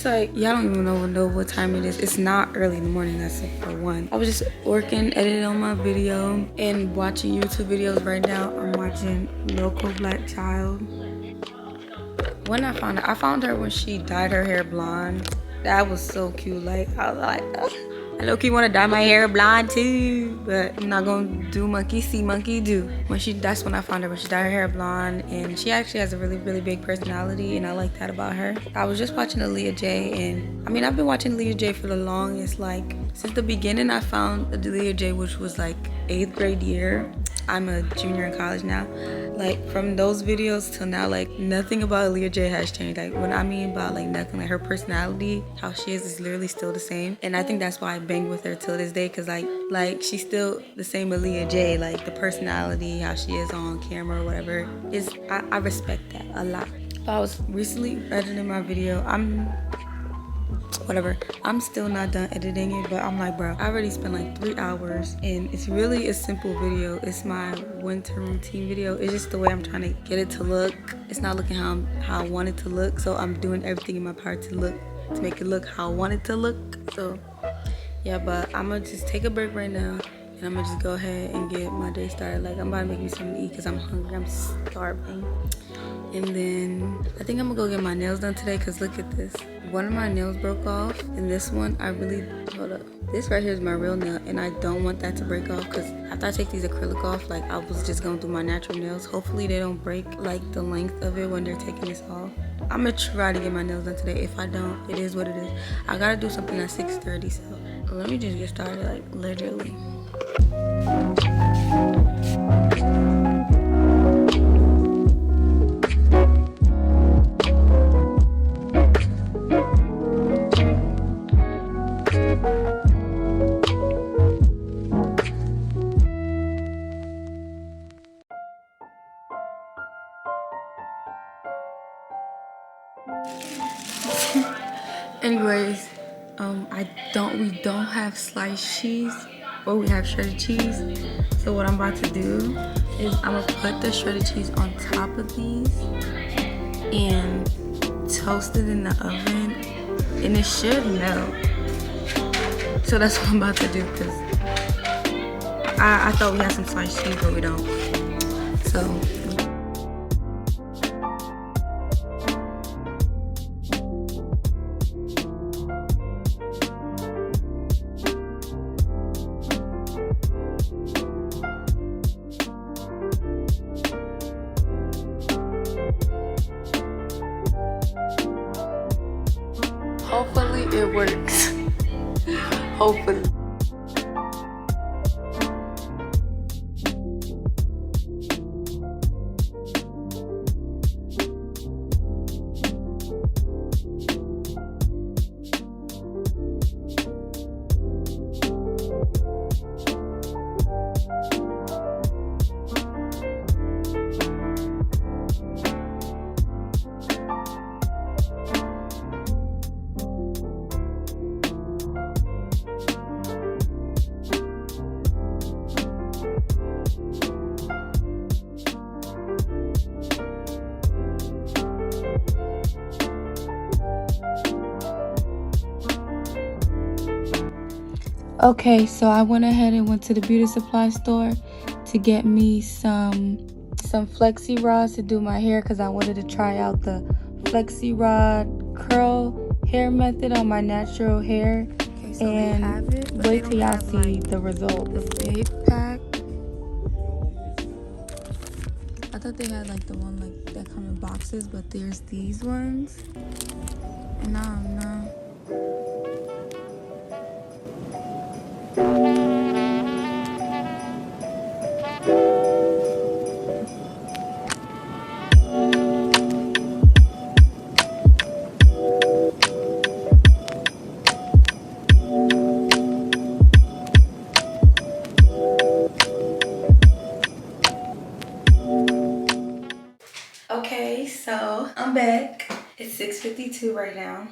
like, y'all don't even know what time it is. It's not early in the morning, that's it for one. I was just working, editing on my video and watching YouTube videos. Right now I'm watching Local Black Child. When I found her when she dyed her hair blonde. That was so cute. Like, I was like, I low-key want to dye my hair blonde too, but I'm not gonna do monkey see, monkey do. That's when I found her, when she dyed her hair blonde, and she actually has a really, really big personality, and I like that about her. I was just watching Aaliyah J, and I mean, I've been watching Aaliyah J for the longest, like, since the beginning. I found Aaliyah J, which was like 8th grade year. I'm a junior in college now. Like, from those videos till now, like, nothing about Aaliyah J has changed. Like, what I mean about, like, nothing, like, her personality, how she is literally still the same. And I think that's why I bang with her till this day, because, like, she's still the same Aaliyah J. Like, the personality, how she is on camera or whatever, I respect that a lot. But I was recently editing my video. I'm still not done editing it, but I'm like, bro, I already spent like 3 hours, and it's really a simple video. It's my winter routine video. It's just the way I'm trying to get it to look. It's not looking how I want it to look, so I'm doing everything in my power to make it look how I want it to look. So yeah, but I'm gonna just take a break right now, and I'm gonna just go ahead and get my day started. Like, I'm about to make me something to eat because I'm hungry. I'm starving. And then I think I'm gonna go get my nails done today, because look at this. One of my nails broke off, and this one, hold up. This right here is my real nail, and I don't want that to break off, because after I take these acrylic off, like, I was just gonna do my natural nails. Hopefully they don't break like the length of it when they're taking this off. I'm gonna try to get my nails done today. If I don't, it is what it is. I gotta do something at 6:30, so let me just get started, like, literally. Anyways, we don't have sliced cheese, but we have shredded cheese. So what I'm about to do is I'm gonna put the shredded cheese on top of these and toast it in the oven, and it should melt. So that's what I'm about to do, because I thought we had some sliced cheese, but we don't. So hopefully it works. Hopefully. Okay, so I went ahead and went to the beauty supply store to get me some flexirods to do my hair, because I wanted to try out the flexirod curl hair method on my natural hair. Okay, so and wait till y'all see the result. The big pack. I thought they had like the one like that come in boxes, but there's these ones, and I don't know. Okay, so I'm back. It's 6:52 right now.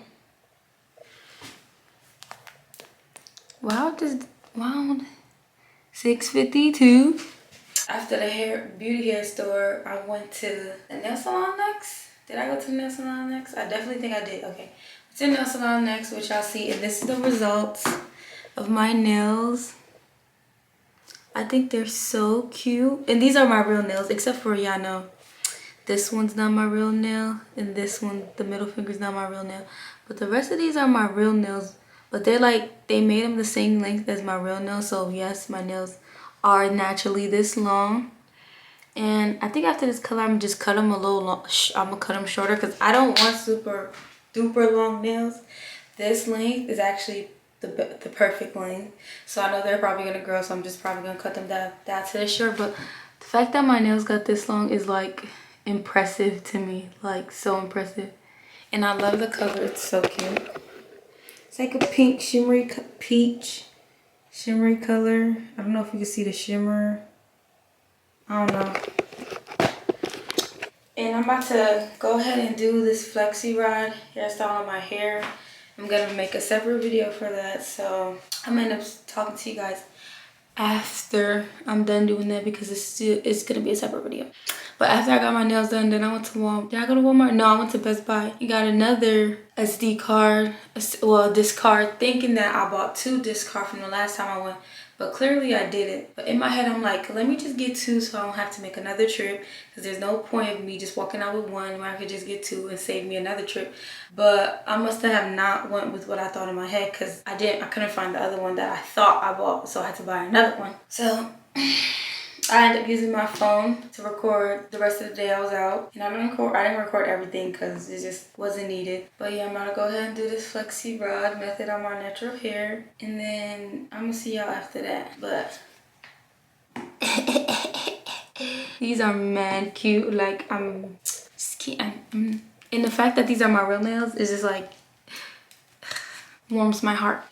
Wow, 6:52. After the beauty hair store, I went to the nail salon next. Did I go to the nail salon next? I definitely think I did. Okay. to the nail salon next, which y'all see, and this is the results of my nails. I think they're so cute, and these are my real nails, except for, y'all know, this one's not my real nail, and this one, the middle finger's not my real nail. But the rest of these are my real nails, but they're like, they made them the same length as my real nails. So yes, my nails are naturally this long. And I think after this color, I'm gonna just cut them a little long. I'm gonna cut them shorter because I don't want super duper long nails. This length is actually the perfect length. So I know they're probably gonna grow, so I'm just probably gonna cut them down to this short. But the fact that my nails got this long is like impressive to me, like so impressive. And I love the color, it's so cute. It's like a pink shimmery peach shimmery color. I don't know if you can see the shimmer. I don't know. And I'm about to go ahead and do this flexirod hairstyle on my hair. I'm gonna make a separate video for that, so I'm gonna end up talking to you guys after I'm done doing that because it's gonna be a separate video. But after I got my nails done, then I went to Walmart. Did I go to Walmart? No, I went to Best Buy. I got another SD card, well, disc card, thinking that I bought 2 disc cards from the last time I went. But clearly I didn't. But in my head, I'm like, let me just get 2 so I don't have to make another trip. Because there's no point of me just walking out with 1 where I could just get 2 and save me another trip. But I must have not went with what I thought in my head because I couldn't find the other one that I thought I bought. So I had to buy another one. So I ended up using my phone to record the rest of the day I was out. And I didn't record everything because it just wasn't needed. But yeah, I'm gonna go ahead and do this flexirod method on my natural hair. And then I'm gonna see y'all after that. But these are mad cute. Like, I'm just cute. And the fact that these are my real nails is just like warms my heart.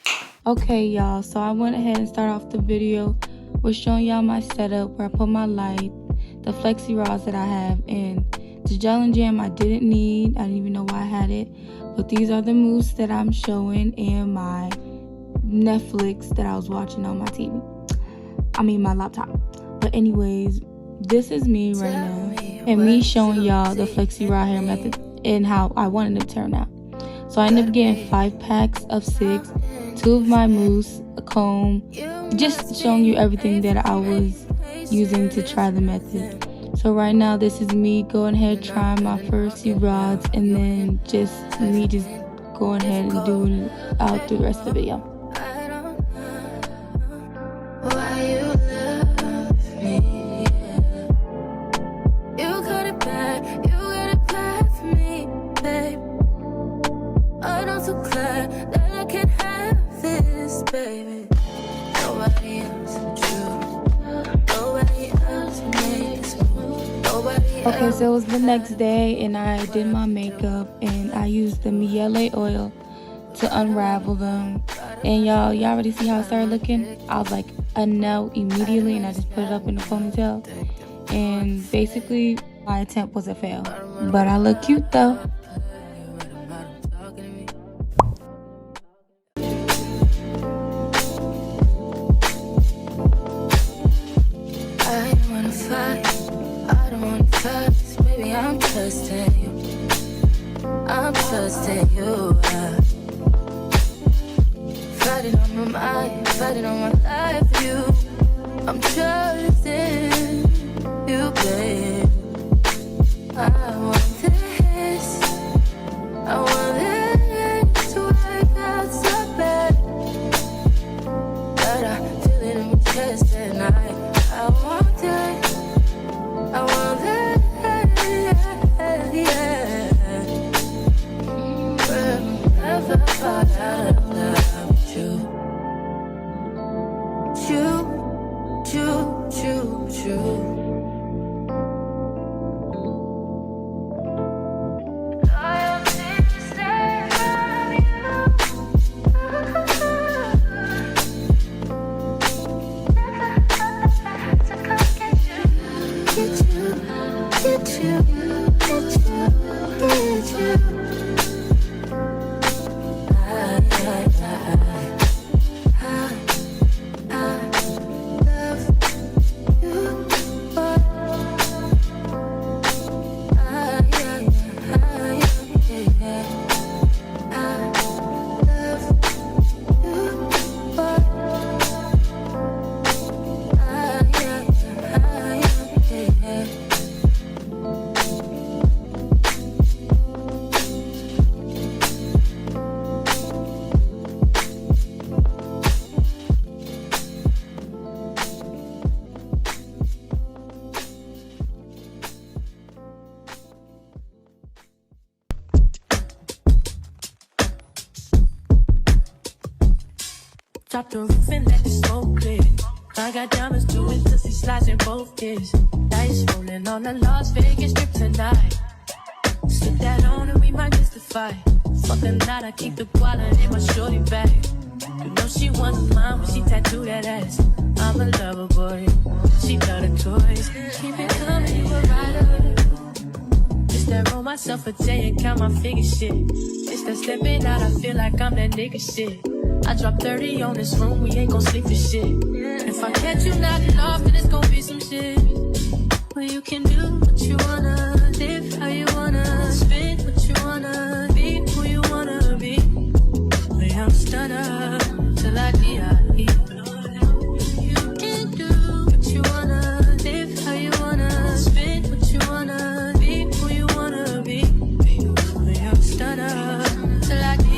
Okay, y'all, so I went ahead and started off the video with showing y'all my setup where I put my light, the flexi rods that I have, and the gel and jam I didn't need. I didn't even know why I had it. But these are the moves that I'm showing and my Netflix that I was watching on my TV. I mean my laptop. But anyways, this is me right now. And me showing y'all the flexi rod hair method and how I wanted it to turn out. So I ended up getting 5 packs of 6, 2 of my mousse, a comb, just showing you everything that I was using to try the method. So right now this is me going ahead trying my first few rods, and then just me just going ahead and doing it out through the rest of the video. Baby, nobody else makes me. Okay, so it was the next day and I did my makeup and I used the miele oil to unravel them. And y'all already see how it started looking? I was like a no immediately and I just put it up in the ponytail. And basically my attempt was a fail. But I look cute though. I'm trusting you. Fighting on my mind, fighting on my life. I'm trusting you, babe. I want this to work out so bad, but I feel it in my chest tonight. I want that. Fall out of love with you. Drop the roof and let the smoke clear. I got diamonds doing pussy slides in both ears. Dice rolling on the Las Vegas strip tonight. Slip that on and we might mystify. Fuck a lot, I keep the wallet in my shorty bag. You know she wasn't mine when she tattooed that ass. I'm a lover boy, she love the toys. Keep it coming, you a rider. It's that roll myself a day and count my figure shit. It's that stepping out, I feel like I'm that nigga shit. I drop 30 on this room, we ain't gon' sleep for shit. If I catch you nodding off, then it's gon' be some shit. Well, you can do what you wanna, live how you wanna, spin what you wanna, be who you wanna be. We don't stutter till I die. You can do what you wanna, live how you wanna, spin what you wanna, be who you wanna be. We don't stutter till I die.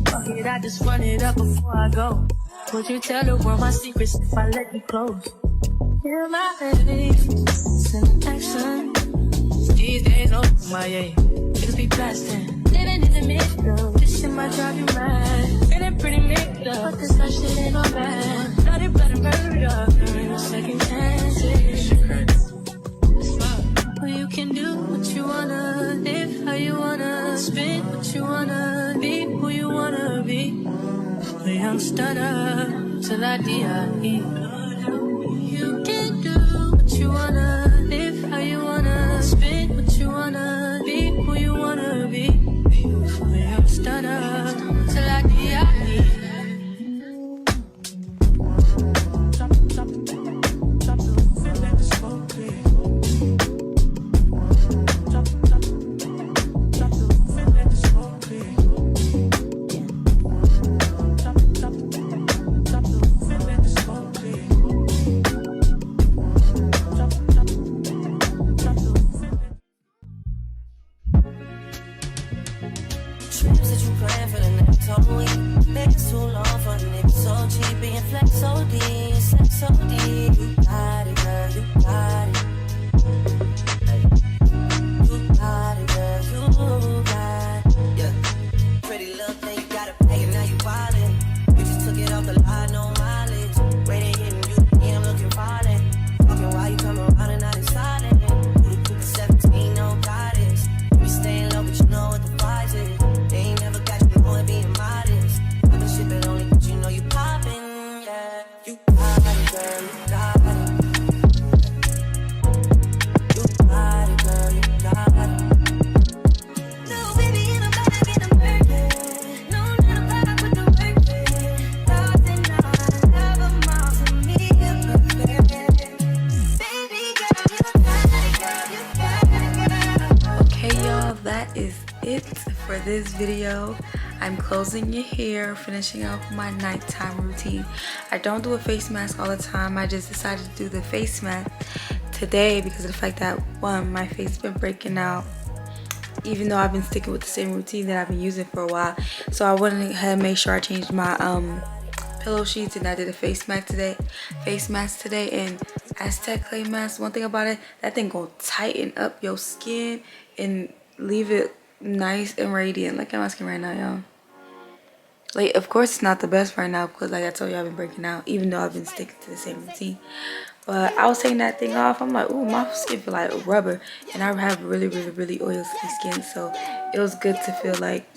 Fuck it, I just run it up before I go. Would you tell the world my secrets if I let you close? Feel my face in action. These days, oh my yeah, niggas be blasting. Living in the middle, this shit might drive you mad. Feeling pretty mixed up, but this life shit ain't all bad. Bloody, bloody murder, there ain't no second chances. Well, you can do what you wanna, live how you wanna, spin what you wanna, be who you wanna be. We don't stutter till I die. You can do what you wanna, live how you wanna, spin what you wanna, be who you wanna be. We don't stutter till I die. Drop the roof and let the smoke clear. Drop the roof and let the smoke clear. Drop the roof and let the smoke clear. Trips that you plan for the next whole week. Niggas too long for the niggas so cheap. Being flex OD, sex OD. You got it, girl, you got it. You got it, girl, you got it. Yeah. Pretty little thing, you gotta pay it, now you wildin'. You just took it off the line, no mileage. Waiting, hitting you, I'm looking violent. Fucking while you come around and not inside it. You the coupe 17, no goddess. You be staying low, but you know what the price is. They ain't never got you more being modest. Poppin' shit that only you know you poppin', yeah. You got it, girl, you got it. You got it, girl, you got it. No, baby, in the bag, in the burger. No, not a bag, put the work in. Nothing, never more to me, baby girl, you got it, girl, you got it, girl. Okay, y'all, that is it for this video. I'm closing your hair, finishing off my nighttime routine. I don't do a face mask all the time. I just decided to do the face mask today because of the fact that, one, my face has been breaking out, even though I've been sticking with the same routine that I've been using for a while. So I went ahead and made sure I changed my pillow sheets, and I did a face mask today. And Aztec clay mask, one thing about it, that thing gonna tighten up your skin and leave it nice and radiant. Look at my skin right now, y'all. Like, of course it's not the best right now because, like I told you, I've been breaking out, even though I've been sticking to the same routine. But I was taking that thing off, I'm like, ooh, my skin feel like rubber, and I have really oily skin, so it was good to feel like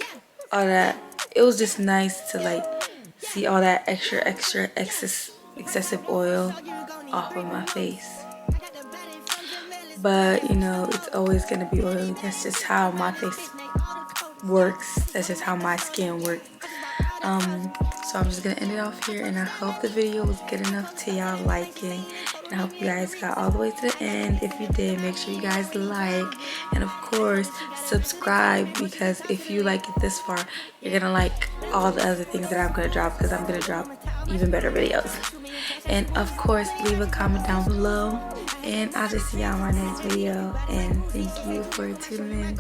all that. It was just nice to like see all that excessive oil off of my face. But you know, it's always gonna be oily. That's just how my face works. That's just how my skin works. So I'm just gonna end it off here, and I hope the video was good enough to y'all liking, and I hope you guys got all the way to the end. If you did, make sure you guys like, and of course subscribe, because if you like it this far, you're gonna like all the other things that I'm gonna drop, because I'm gonna drop even better videos. And of course, leave a comment down below, and I'll just see y'all in my next video, and thank you for tuning in.